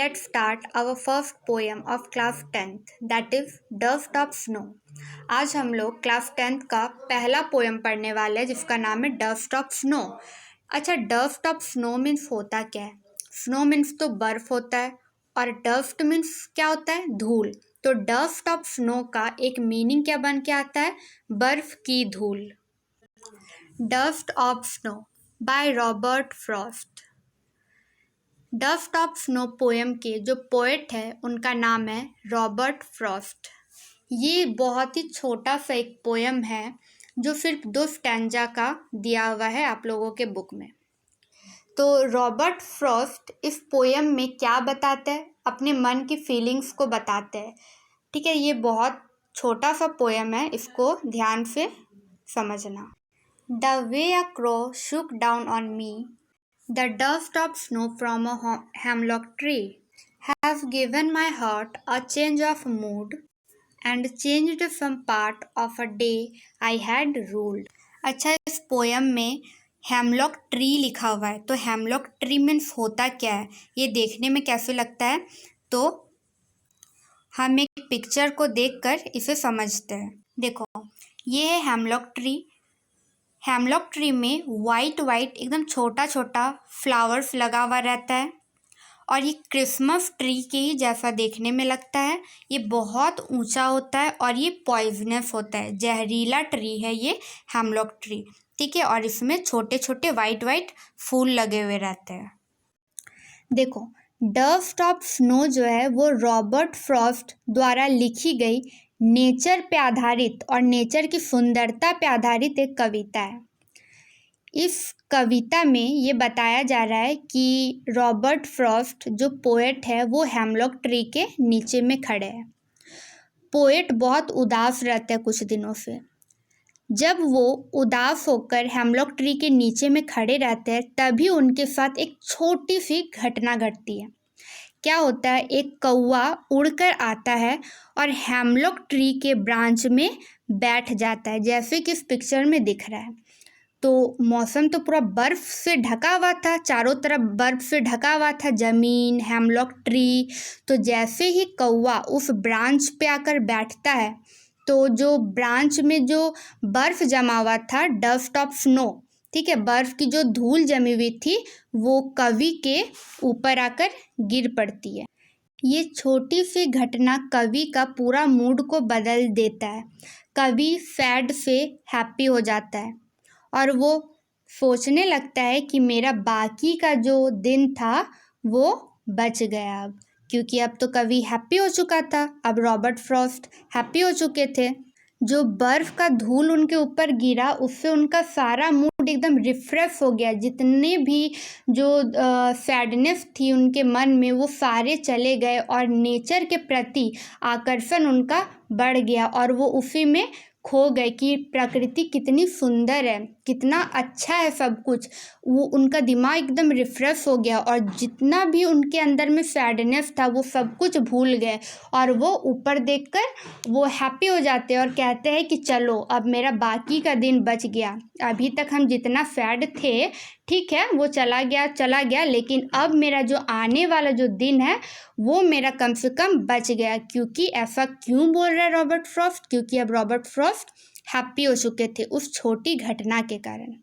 Let's start our first poem of class 10th, that is Dust of Snow. आज हम लोग class 10th का पहला पोएम पढ़ने वाले हैं जिसका नाम है डस्ट ऑफ स्नो। अच्छा, डस्ट ऑफ स्नो मीन्स होता क्या है? स्नो मीन्स तो बर्फ होता है और डस्ट मीन्स क्या होता है? धूल। तो डस्ट ऑफ स्नो का एक मीनिंग क्या बन के आता है? बर्फ की धूल। Dust of snow by Robert Frost. Dust of snow poem के जो पोएट है उनका नाम है रॉबर्ट फ्रॉस्ट। ये बहुत ही छोटा सा एक पोएम है जो सिर्फ 2 स्टैंजा का दिया हुआ है आप लोगों के बुक में। तो रॉबर्ट फ्रॉस्ट इस पोएम में क्या बताते हैं? अपने मन की फीलिंग्स को बताते हैं। ठीक है, ये बहुत छोटा सा पोएम है, इसको ध्यान से समझना। The way a crow shook down on me, the dust of snow from a hemlock tree has given my heart a change of mood and changed some part of a day I had ruled. अच्छा, इस poem में hemlock tree लिखा हुआ है। तो hemlock tree means होता क्या है, ये देखने में कैसे लगता है? तो हम एक पिक्चर को देखकर इसे समझते हैं। देखो, ये है हेमलॉक ट्री। हेमलॉक ट्री में वाइट एकदम छोटा छोटा फ्लावर्स लगा हुआ रहता है और ये क्रिसमस ट्री के ही जैसा देखने में लगता है। ये बहुत ऊंचा होता है और ये पॉइजनस होता है, जहरीला ट्री है ये हेमलॉक ट्री। ठीक है, और इसमें छोटे छोटे वाइट फूल लगे हुए रहते हैं। देखो, डस्ट ऑफ स्नो जो है वो रॉबर्ट फ्रॉस्ट द्वारा लिखी गई नेचर पे आधारित और नेचर की सुंदरता पे आधारित एक कविता है। इस कविता में ये बताया जा रहा है कि रॉबर्ट फ्रॉस्ट जो पोएट है वो हेमलॉक ट्री के नीचे में खड़े हैं। पोएट बहुत उदास रहते हैं कुछ दिनों से। जब वो उदास होकर हेमलॉक ट्री के नीचे में खड़े रहते हैं तभी उनके साथ एक छोटी सी घटना घटती है। क्या होता है, एक कौवा उड़कर आता है और हेमलॉक ट्री के ब्रांच में बैठ जाता है, जैसे कि इस पिक्चर में दिख रहा है। तो मौसम तो पूरा बर्फ़ से ढका हुआ था, चारों तरफ बर्फ़ से ढका हुआ था ज़मीन, हेमलॉक ट्री। तो जैसे ही कौवा उस ब्रांच पे आकर बैठता है तो जो ब्रांच में जो बर्फ़ जमा हुआ था, डस्ट ऑफ स्नो, ठीक है, बर्फ़ की जो धूल जमी हुई थी वो कवि के ऊपर आकर गिर पड़ती है। ये छोटी सी घटना कवि का पूरा मूड को बदल देता है। कवि सैड से हैप्पी हो जाता है और वो सोचने लगता है कि मेरा बाकी का जो दिन था वो बच गया अब, क्योंकि अब तो कवि हैप्पी हो चुका था। अब रॉबर्ट फ्रॉस्ट हैप्पी हो चुके थे। जो बर्फ़ का धूल उनके ऊपर गिरा उससे उनका सारा मूड एकदम रिफ्रेश हो गया। जितने भी जो सैडनेस थी उनके मन में वो सारे चले गए और नेचर के प्रति आकर्षण उनका बढ़ गया और वो उसी में खो गए कि प्रकृति कितनी सुंदर है, कितना अच्छा है सब कुछ। वो उनका दिमाग एकदम रिफ्रेश हो गया और जितना भी उनके अंदर में सैडनेस था वो सब कुछ भूल गए और वो ऊपर देखकर वो हैप्पी हो जाते हैं और कहते हैं कि चलो अब मेरा बाकी का दिन बच गया। अभी तक हम जितना सैड थे, ठीक है, वो चला गया, लेकिन अब मेरा जो आने वाला जो दिन है वो मेरा कम से कम बच गया। क्योंकि ऐसा क्यों बोल रहा है रॉबर्ट फ्रॉस्ट? क्योंकि अब रॉबर्ट फ्रॉस्ट हैप्पी हो चुके थे उस छोटी घटना के कारण।